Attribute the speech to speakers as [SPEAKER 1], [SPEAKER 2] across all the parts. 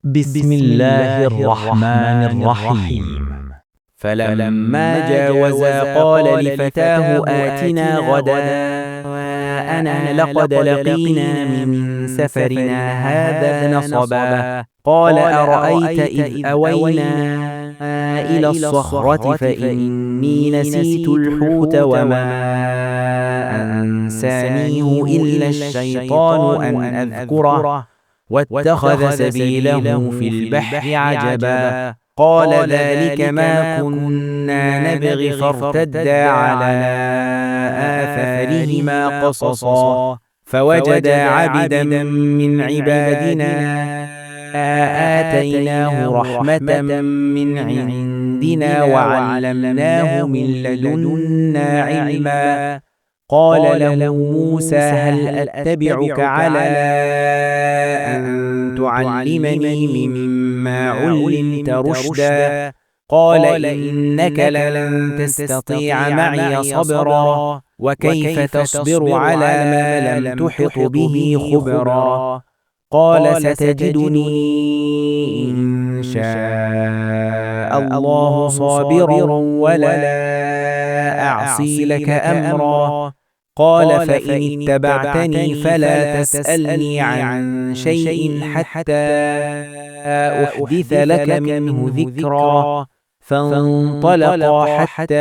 [SPEAKER 1] بسم الله الرحمن الرحيم.
[SPEAKER 2] فلما جاوزا قال لفتاه آتنا غداءنا لقد لقينا من سفرنا هذا نصبا. قال أرأيت إذ أوينا إلى الصخرة فإني نسيت الحوت وما أنسانيه إلا الشيطان أن أذكره واتخذ سبيله في البحر عجبا. قال ذلك ما كنا نبغي فارتدا على آثارهما قصصا. فوجدا عبدا من عبادنا آتيناه رحمة من عندنا وعلمناه من لدنا علما. قال له موسى هل أتبعك على أن تعلمني مما علمت رشدا؟ قال إنك لن تستطيع معي صبرا وكيف تصبر على ما لم تحط به خبرا؟ قال ستجدني إن شاء الله صابرا ولا أعصي لك أمرا. قال فإن اتبعتني فلا تسألني عن شيء حتى أحدث لك منه ذكرا. فانطلقا حتى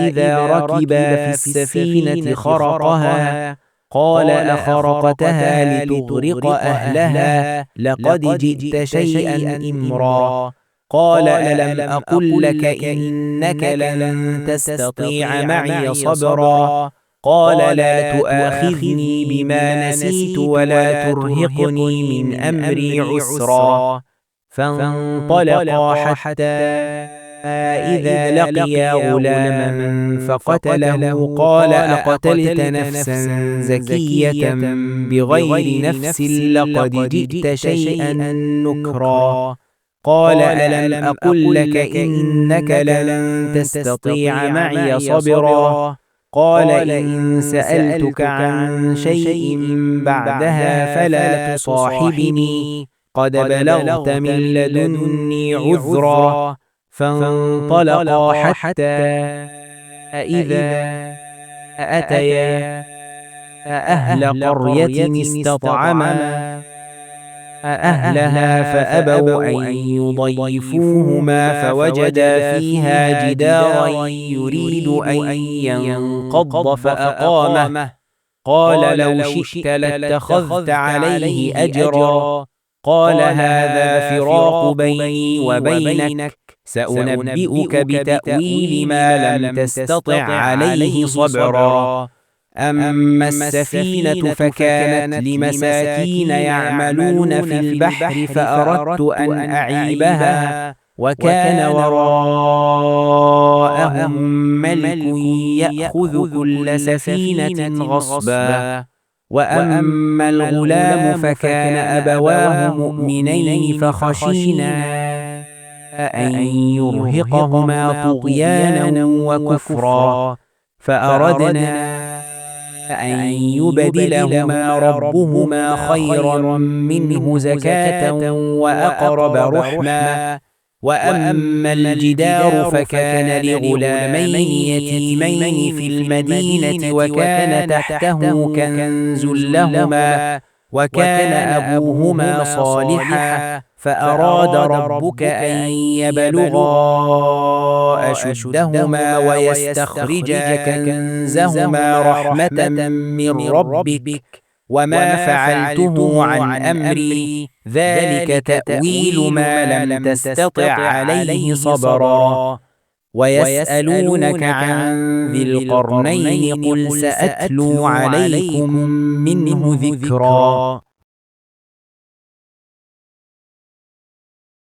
[SPEAKER 2] إذا ركبا في السفينة خرقها. قال أخرقتها لتغرق أهلها لقد جئت شيئا إمرا. قال ألم أقل لك إنك لن تستطيع معي صبرا؟ قال لا تؤاخذني بما نسيت ولا ترهقني من أمري عسرا. فانطلقا حتى إذا لقيا غلاما فقتله. قال أقتلت نفسا زكية بغير نفس لقد جئت شيئا نكرا. قال ألم أقل لك إنك لن تستطيع معي صبرا؟ قال إن سألتك عن شيء بعدها فلا تصاحبني قد بلغت من لدني عذرا. فانطلقا حتى إذا أتيا أهل قرية استطعما أهلها فأبوا أن يضيفوهما فوجدا فيها جدارا يريد أن ينقض فأقامه. قال لو شئت لاتخذت عليه أجرا. قال هذا فراق بيني وبينك سأنبئك بتأويل ما لم تستطع عليه صبرا. أما السفينة فكانت لمساكين يعملون في البحر فأردت أن أعيبها وكان وراءهم ملك يأخذ كل سفينة غصبا. وأما الغلام فكان أبواه مؤمنين فخشينا أن يرهقهما طغيانا وكفرا. فأردنا أن يبدلهما ربهما خيرا منه زكاة وأقرب رحما. وأما الجدار فكان لغلامين يتيمين في المدينة وكان تحته كنز لهما وكان أبوهما صالحا. فأراد ربك أن يبلغا أشدهما ويستخرجا كنزهما رحمة من ربك وما فعلته عن أمري ذلك تأويل ما لم تستطع عليه صبرا. ويسألونك عن ذي القرنين قل سأتلو عليكم منه ذكرا.